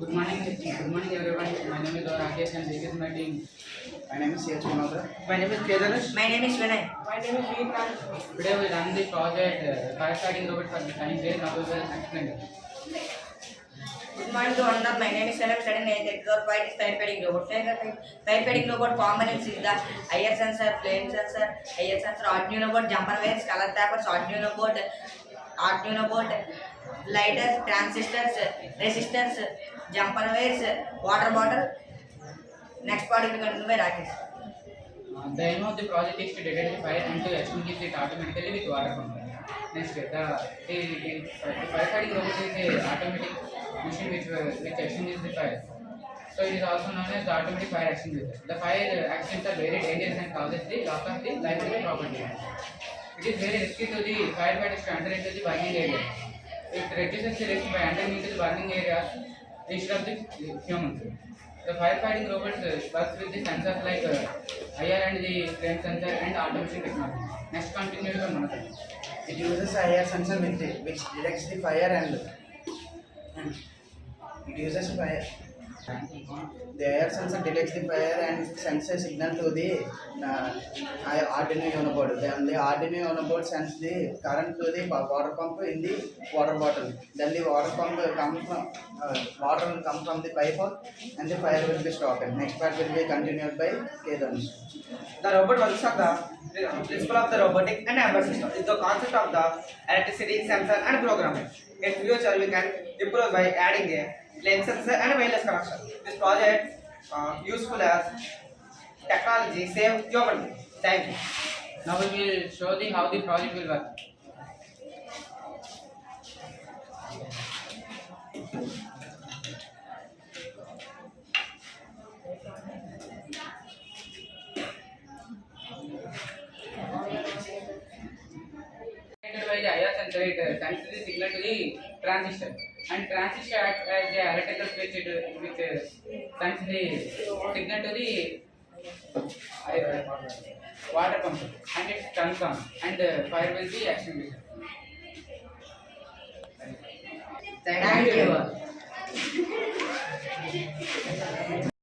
Good morning everyone. My name is Rakesh and this is my team. My name is C.H. Manodra. My name is Kedanesh. My name is Vinay. My name is Veerpal. Today we run the project firefighting robot for the science day. Now we will explain it. Good morning to all. My name is Salam. Studying 9th grade. Fight is firefighting robot. Firefighting robot components is the air sensor, flame sensor, air sensor, Arduino board, jumper wires, color tappers, Arduino board, lighters, transistors, resistors, jumper wires, water bottle. Next part will be continued by Rakesh. The aim of the project is to detect the fire and to extinguish it automatically with water pump. Next, the firefighting robot is a automatic machine which extinguishes the fire. So it is also known as the automatic fire extinguisher. The fire accidents are very dangerous and causes the loss of the life of the property. It is very risky to the firefighters to enter into the burning area. It reduces the risk by entering into the burning area instead of the humans. The firefighting robots works with the sensors like IR and the flame sensor and automation technology. Next, continue to Manoj. It uses a air sensor which detects the fire and it uses fire. The air sensor detects the fire and sends a signal to the Arduino Uno board. Then the Arduino Uno board sends the current to the water pump in the water bottle. Then the water pump water will come from the pipe and the fire will be stopped. Next part will be continued by Kedanesh. The robot works on the principle of the robotic and ambient system. Is the concept of the electricity, sensor, and programming. In future, we can improve by adding a flame sensor and wireless connection. This project useful as technology save human. Thank you. Now we will show the how the project will work. By the IR sensor, it sends the signal to the transistor, and transistor acts as the electrical switch which sends the signal to the water pump, and it turns on, and fire will be extinguished. Thank you.